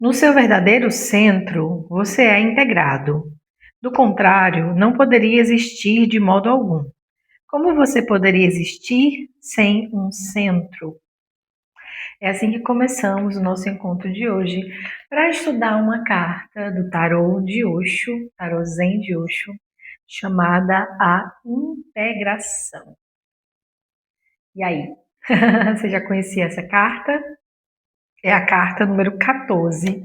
No seu verdadeiro centro, você é integrado. Do contrário, não poderia existir de modo algum. Como você poderia existir sem um centro? É assim que começamos o nosso encontro de hoje para estudar uma carta do tarô de Osho, tarô Zen de Osho, chamada a integração. E aí? Você já conhecia essa carta? É a carta número 14.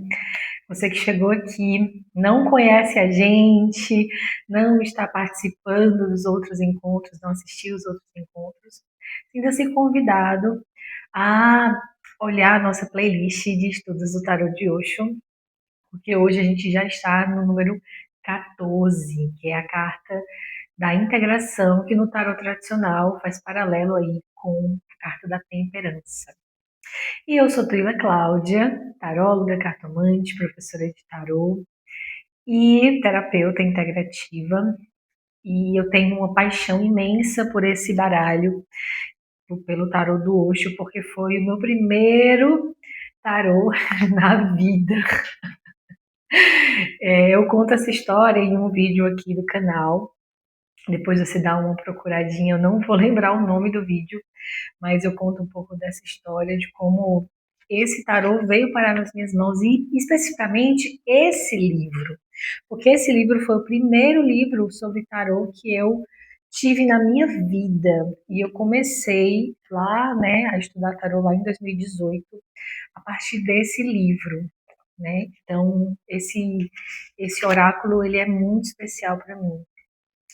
Você que chegou aqui, não conhece a gente, não está participando dos outros encontros, não assistiu os outros encontros, sinta-se convidado a olhar a nossa playlist de estudos do Tarot de Osho, porque hoje a gente já está no número 14, que é a carta da integração, que no tarot tradicional faz paralelo aí com a carta da temperança. E eu sou Tuila Cláudia, taróloga, cartomante, professora de tarô e terapeuta integrativa. E eu tenho uma paixão imensa por esse baralho, pelo tarô do Osho, porque foi o meu primeiro tarô na vida. Eu conto essa história em um vídeo aqui do canal. Depois você dá uma procuradinha, eu não vou lembrar o nome do vídeo, mas eu conto um pouco dessa história, de como esse tarô veio parar nas minhas mãos e especificamente esse livro, porque esse livro foi o primeiro livro sobre tarô que eu tive na minha vida e eu comecei lá, né, a estudar tarô lá em 2018 a partir desse livro, né? Então esse oráculo ele é muito especial para mim.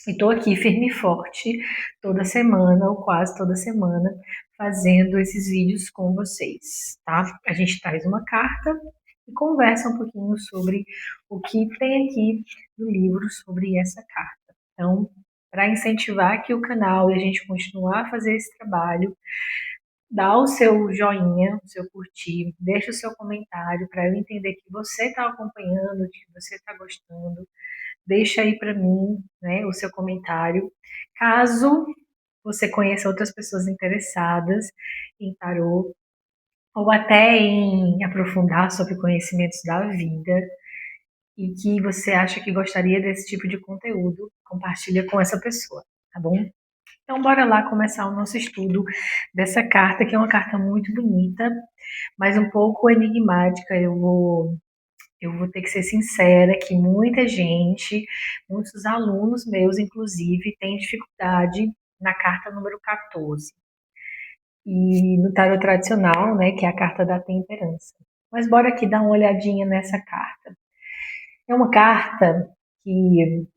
E estou aqui firme e forte toda semana, ou quase toda semana, fazendo esses vídeos com vocês, tá? A gente traz uma carta e conversa um pouquinho sobre o que tem aqui no livro sobre essa carta. Então, para incentivar aqui o canal e a gente continuar a fazer esse trabalho, dá o seu joinha, o seu curtir, deixa o seu comentário para eu entender que você está acompanhando, que você está gostando. Deixa aí para mim, né, o seu comentário. Caso você conheça outras pessoas interessadas em tarô ou até em aprofundar sobre conhecimentos da vida e que você acha que gostaria desse tipo de conteúdo, compartilha com essa pessoa, tá bom? Então bora lá começar o nosso estudo dessa carta, que é uma carta muito bonita, mas um pouco enigmática. Eu vou ter que ser sincera que muita gente, muitos alunos meus, inclusive, têm dificuldade na carta número 14. E no tarot tradicional, né, que é a carta da temperança. Mas bora aqui dar uma olhadinha nessa carta. É uma carta que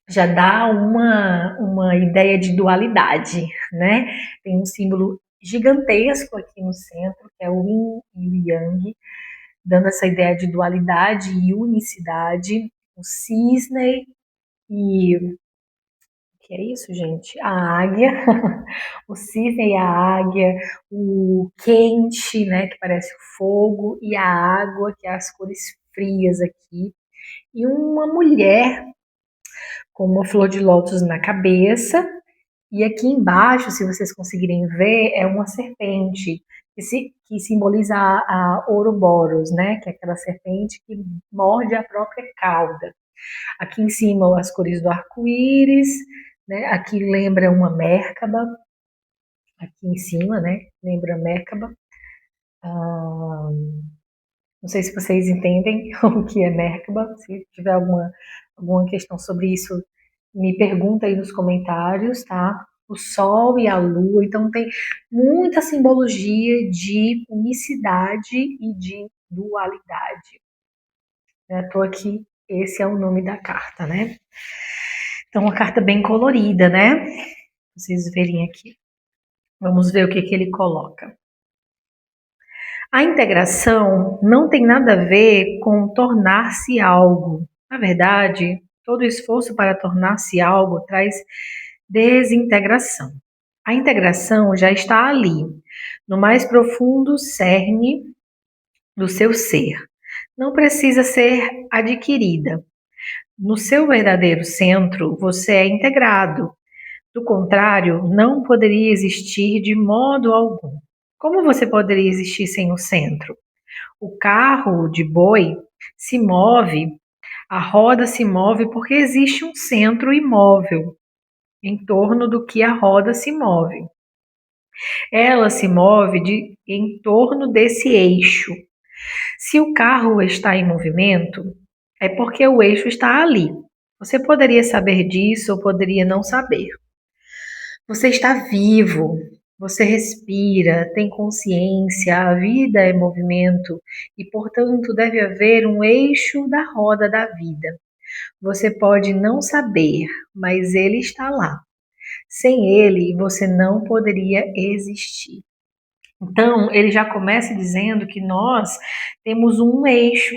já dá uma ideia de dualidade, né? Tem um símbolo gigantesco aqui no centro, que é o Yin e o Yang, dando essa ideia de dualidade e unicidade, o cisne e o que é isso, gente? A águia, o cisne e a águia, o quente, né, que parece o fogo, e a água, que é as cores frias aqui, e uma mulher com uma flor de lótus na cabeça, e aqui embaixo, se vocês conseguirem ver, é uma serpente que simboliza a Ouroboros, né? Que é aquela serpente que morde a própria cauda. Aqui em cima, as cores do arco-íris, né? Aqui lembra uma Mérkaba, aqui em cima, né? Lembra Mérkaba. Não sei se vocês entendem o que é Mérkaba. Se tiver alguma questão sobre isso, me pergunta aí nos comentários, tá? O Sol e a Lua, então tem muita simbologia de unicidade e de dualidade. Tô aqui, esse é o nome da carta, né? Então, uma carta bem colorida, né? Vocês verem aqui. Vamos ver o que ele coloca. A integração não tem nada a ver com tornar-se algo. Na verdade, todo esforço para tornar-se algo traz desintegração. A integração já está ali, no mais profundo cerne do seu ser. Não precisa ser adquirida. No seu verdadeiro centro, você é integrado. Do contrário, não poderia existir de modo algum. Como você poderia existir sem o centro? O carro de boi se move, a roda se move porque existe um centro imóvel em torno do que a roda se move. Ela se move em torno desse eixo. Se o carro está em movimento, é porque o eixo está ali. Você poderia saber disso ou poderia não saber. Você está vivo, você respira, tem consciência, a vida é movimento e, portanto, deve haver um eixo da roda da vida. Você pode não saber, mas ele está lá. Sem ele, você não poderia existir. Então, ele já começa dizendo que nós temos um eixo,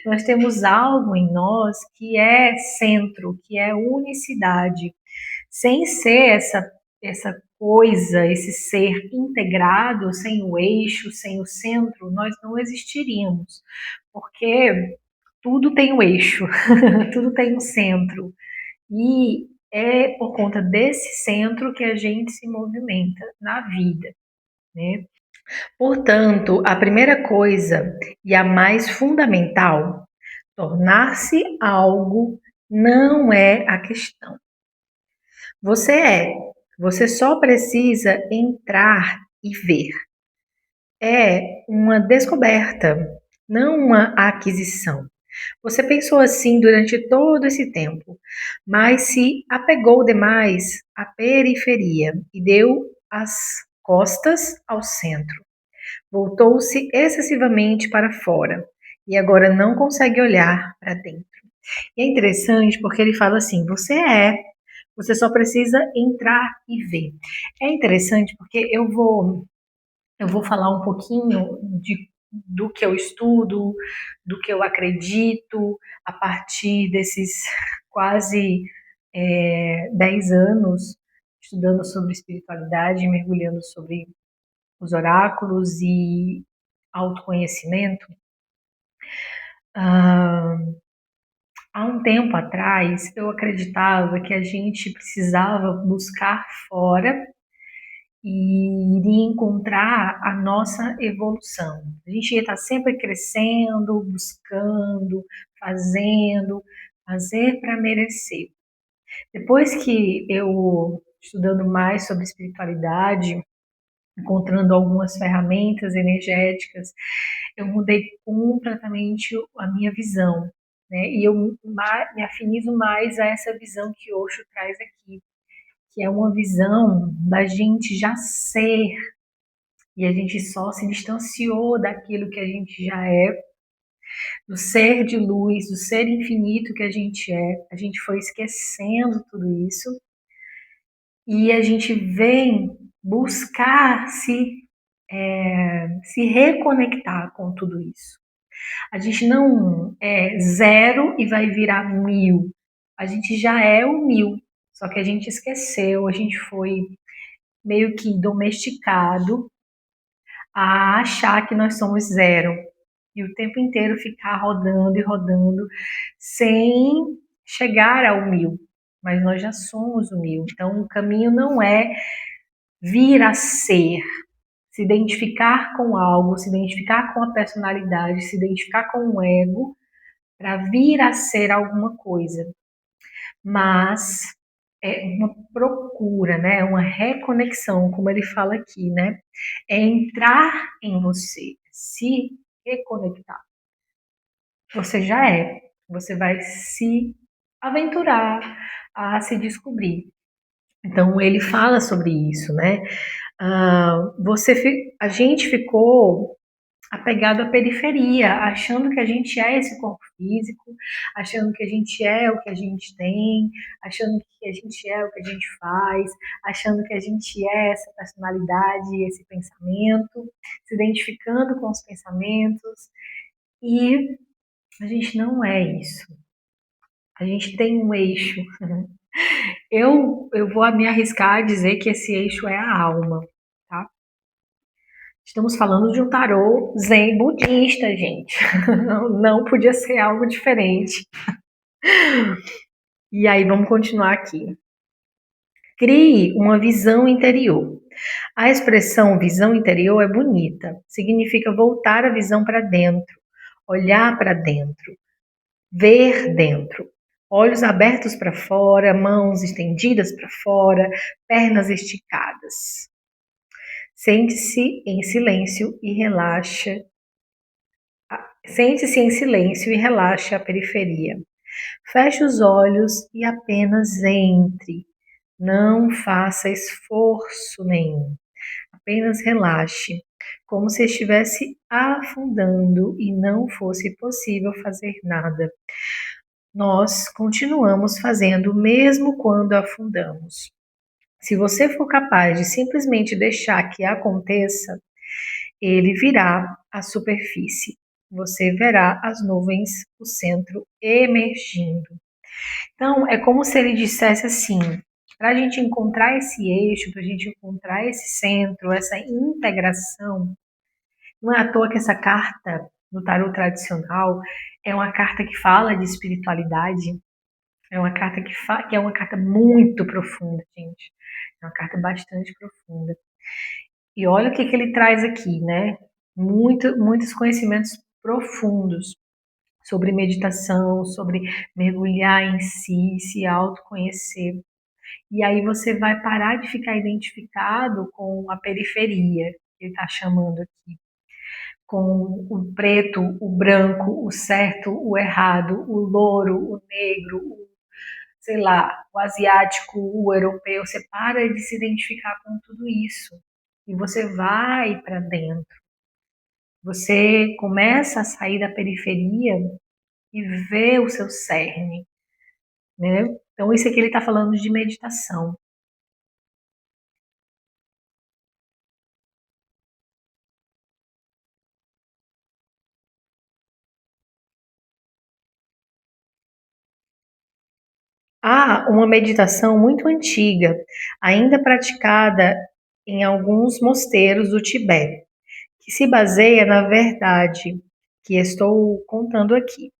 nós temos algo em nós que é centro, que é unicidade. Sem ser essa coisa, esse ser integrado, sem o eixo, sem o centro, nós não existiríamos. Porque tudo tem um eixo, tudo tem um centro. E é por conta desse centro que a gente se movimenta na vida, né? Portanto, a primeira coisa e a mais fundamental, tornar-se algo não é a questão. Você é, você só precisa entrar e ver. É uma descoberta, não uma aquisição. Você pensou assim durante todo esse tempo, mas se apegou demais à periferia e deu as costas ao centro. Voltou-se excessivamente para fora e agora não consegue olhar para dentro. E é interessante porque ele fala assim: você só precisa entrar e ver. É interessante porque eu vou falar um pouquinho do que eu estudo, do que eu acredito, a partir desses quase 10 anos estudando sobre espiritualidade, mergulhando sobre os oráculos e autoconhecimento. Ah, há um tempo atrás, eu acreditava que a gente precisava buscar fora e iria encontrar a nossa evolução. A gente ia estar sempre crescendo, buscando, fazendo, fazer para merecer. Depois que eu, estudando mais sobre espiritualidade, encontrando algumas ferramentas energéticas, eu mudei completamente a minha visão, né? E eu me afinizo mais a essa visão que Osho traz aqui, que é uma visão da gente já ser, e a gente só se distanciou daquilo que a gente já é, do ser de luz, do ser infinito que a gente foi esquecendo tudo isso, e a gente vem buscar se reconectar com tudo isso. A gente não é zero e vai virar 1000. A gente já é o 1000, só que a gente esqueceu, a gente foi meio que domesticado a achar que nós somos zero. E o tempo inteiro ficar rodando e rodando sem chegar ao 1000. Mas nós já somos o 1000. Então o caminho não é vir a ser, se identificar com algo, se identificar com a personalidade, se identificar com o ego, para vir a ser alguma coisa. Mas é uma procura, né? Uma reconexão, como ele fala aqui, né? É entrar em você, se reconectar. Você já é, você vai se aventurar a se descobrir. Então ele fala sobre isso, né? A gente ficou apegado à periferia, achando que a gente é esse corpo físico, achando que a gente é o que a gente tem, achando que a gente é o que a gente faz, achando que a gente é essa personalidade, esse pensamento, se identificando com os pensamentos, e a gente não é isso. A gente tem um eixo. Eu vou me arriscar a dizer que esse eixo é a alma, tá? Estamos falando de um tarô zen budista, gente. Não podia ser algo diferente. E aí, vamos continuar aqui. Crie uma visão interior. A expressão visão interior é bonita, significa voltar a visão para dentro, olhar para dentro, ver dentro. Olhos abertos para fora, mãos estendidas para fora, pernas esticadas. Sente-se em silêncio e relaxa. Sente-se em silêncio e relaxa a periferia. Feche os olhos e apenas entre. Não faça esforço nenhum. Apenas relaxe, como se estivesse afundando e não fosse possível fazer nada. Nós continuamos fazendo mesmo quando afundamos. Se você for capaz de simplesmente deixar que aconteça, ele virá à superfície. Você verá as nuvens, o centro emergindo. Então, é como se ele dissesse assim: para a gente encontrar esse eixo, para a gente encontrar esse centro, essa integração, não é à toa que essa carta no tarot tradicional é uma carta que fala de espiritualidade, é uma carta que é uma carta muito profunda, gente. É uma carta bastante profunda. E olha o que ele traz aqui, né? Muitos conhecimentos profundos sobre meditação, sobre mergulhar em si, se autoconhecer. E aí você vai parar de ficar identificado com a periferia, que ele está chamando aqui, com o preto, o branco, o certo, o errado, o louro, o negro, sei lá, o asiático, o europeu. Você para de se identificar com tudo isso e você vai para dentro. Você começa a sair da periferia e vê o seu cerne, né? Então isso aqui ele está falando de meditação. Há uma meditação muito antiga, ainda praticada em alguns mosteiros do Tibete, que se baseia na verdade que estou contando aqui.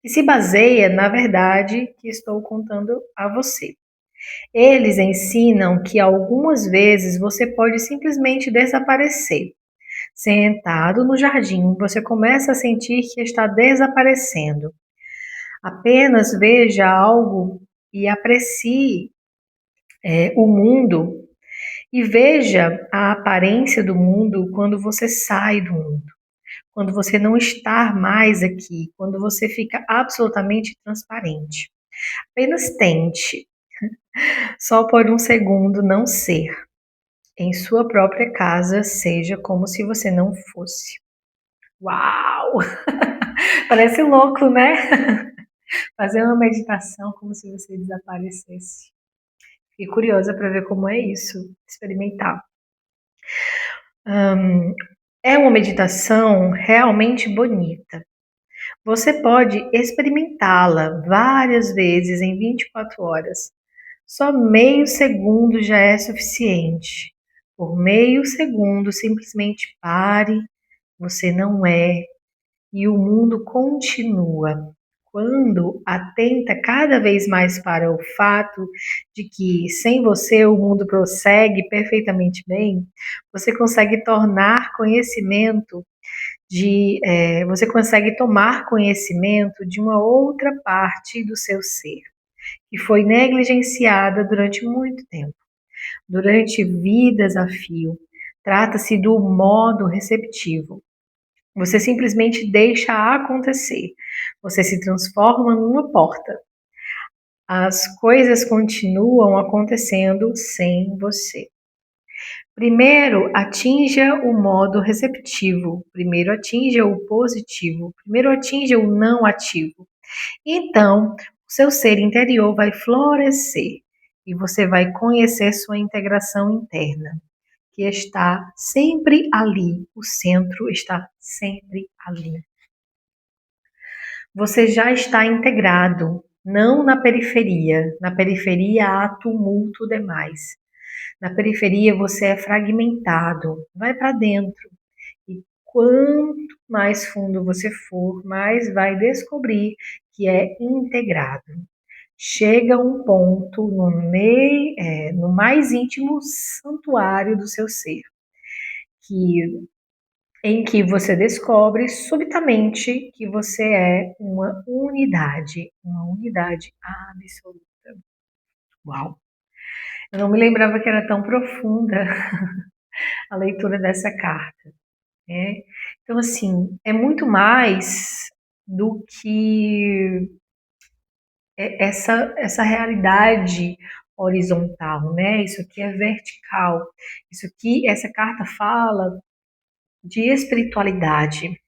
Que se baseia na verdade que estou contando a você. Eles ensinam que algumas vezes você pode simplesmente desaparecer. Sentado no jardim, você começa a sentir que está desaparecendo. Apenas veja algo e aprecie o mundo e veja a aparência do mundo quando você sai do mundo, quando você não está mais aqui, quando você fica absolutamente transparente. Apenas tente, só por um segundo, não ser. Em sua própria casa, seja como se você não fosse. Uau! Parece louco, né? Fazer uma meditação como se você desaparecesse. Fiquei curiosa para ver como é isso, experimentar. É uma meditação realmente bonita. Você pode experimentá-la várias vezes em 24 horas. Só meio segundo já é suficiente. Por meio segundo, simplesmente pare, você não é, e o mundo continua. Quando atenta cada vez mais para o fato de que sem você o mundo prossegue perfeitamente bem, você consegue tornar conhecimento você consegue tomar conhecimento de uma outra parte do seu ser, que foi negligenciada durante muito tempo, durante vidas a fio. Trata-se do modo receptivo. Você simplesmente deixa acontecer. Você se transforma numa porta. As coisas continuam acontecendo sem você. Primeiro, atinja o modo receptivo. Primeiro, atinja o positivo. Primeiro, atinja o não ativo. Então, o seu ser interior vai florescer e você vai conhecer sua integração interna, que está sempre ali. O centro está sempre ali. Você já está integrado, não na periferia. Na periferia há tumulto demais. Na periferia você é fragmentado. Vai para dentro. E quanto mais fundo você for, mais vai descobrir que é integrado. chega um ponto no mais íntimo santuário do seu ser, em que você descobre subitamente que você é uma unidade absoluta. Uau! Eu não me lembrava que era tão profunda a leitura dessa carta, né? Então, assim, é muito mais do que essa realidade horizontal, né? Isso aqui é vertical. Isso aqui, essa carta fala de espiritualidade,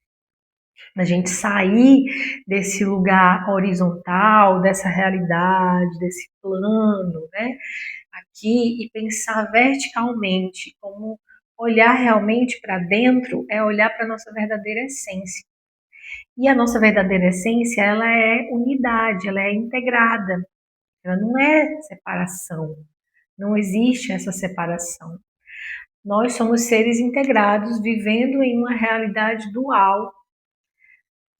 a gente sair desse lugar horizontal, dessa realidade, desse plano, né? Aqui e pensar verticalmente, como olhar realmente para dentro é olhar para a nossa verdadeira essência. E a nossa verdadeira essência, ela é unidade, ela é integrada, ela não é separação, não existe essa separação. Nós somos seres integrados, vivendo em uma realidade dual.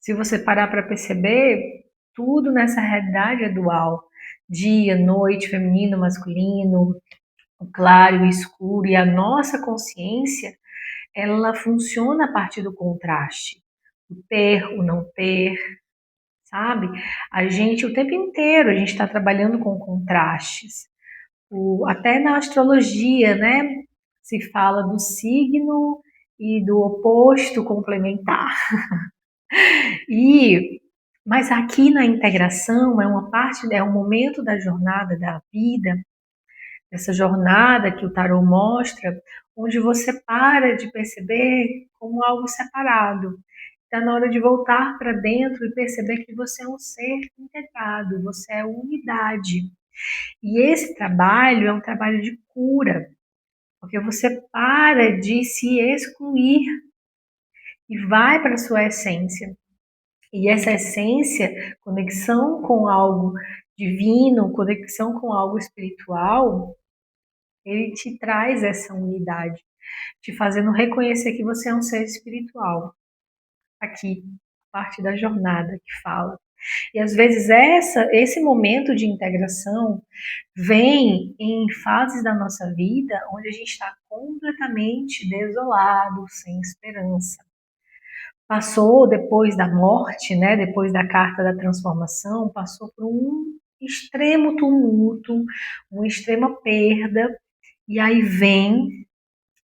Se você parar para perceber, tudo nessa realidade é dual. Dia, noite, feminino, masculino, o claro e o escuro. E a nossa consciência, ela funciona a partir do contraste. O ter, o não ter, sabe? A gente, o tempo inteiro, a gente está trabalhando com contrastes. Até na astrologia, né? Se fala do signo e do oposto complementar. Mas aqui na integração é um momento da jornada da vida, essa jornada que o tarot mostra, onde você para de perceber como algo separado. Está na hora de voltar para dentro e perceber que você é um ser integrado, você é unidade. E esse trabalho é um trabalho de cura, porque você para de se excluir e vai para a sua essência. E essa essência, conexão com algo divino, conexão com algo espiritual, ele te traz essa unidade, te fazendo reconhecer que você é um ser espiritual. Aqui, parte da jornada que fala. E às vezes esse momento de integração vem em fases da nossa vida onde a gente está completamente desolado, sem esperança. Passou depois da morte, né, depois da carta da transformação, passou por um extremo tumulto, uma extrema perda, e aí vem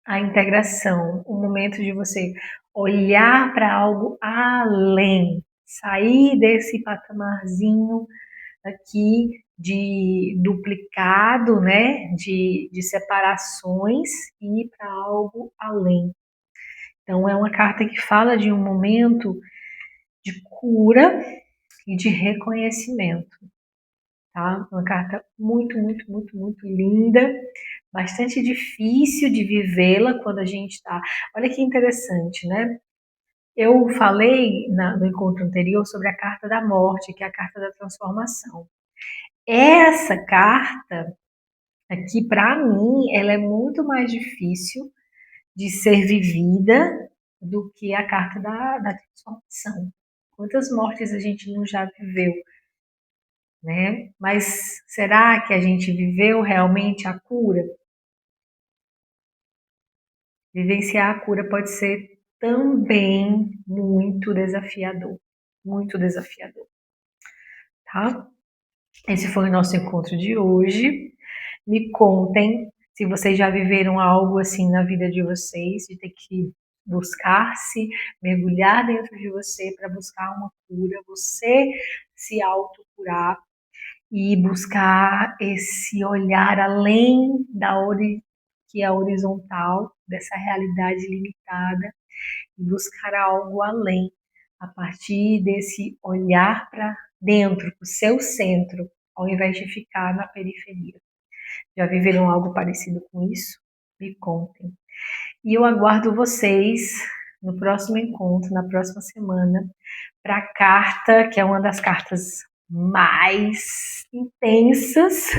a integração, o momento de você olhar para algo além, sair desse patamarzinho aqui de duplicado, né, de separações e ir para algo além. Então, é uma carta que fala de um momento de cura e de reconhecimento, tá? Uma carta muito, muito, muito, muito linda, bastante difícil de vivê-la quando a gente está. Olha que interessante, né? Eu falei no encontro anterior sobre a carta da morte, que é a carta da transformação. Essa carta aqui, para mim, ela é muito mais difícil de ser vivida do que a carta da transformação. Quantas mortes a gente não já viveu, né? Mas será que a gente viveu realmente a cura? Vivenciar a cura pode ser também muito desafiador, tá? Esse foi o nosso encontro de hoje. Me contem se vocês já viveram algo assim na vida de vocês, de ter que buscar-se, mergulhar dentro de você para buscar uma cura, você se autocurar e buscar esse olhar além que é horizontal, dessa realidade limitada, e buscar algo além, a partir desse olhar para dentro, para o seu centro, ao invés de ficar na periferia. Já viveram algo parecido com isso? Me contem. E eu aguardo vocês no próximo encontro, na próxima semana, para a carta, que é uma das cartas mais intensas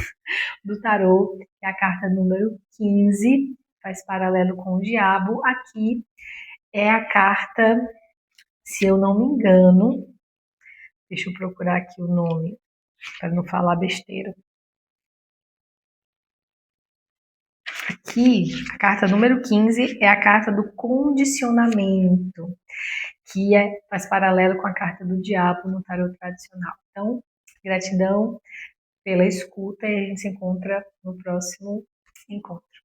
do tarô, que é a carta número 15, faz paralelo com o diabo. Aqui é a carta, se eu não me engano, deixa eu procurar aqui o nome. para não falar besteira. Aqui, a carta número 15 é a carta do condicionamento, que faz paralelo com a carta do diabo no tarot tradicional. Então, gratidão pela escuta e a gente se encontra no próximo encontro.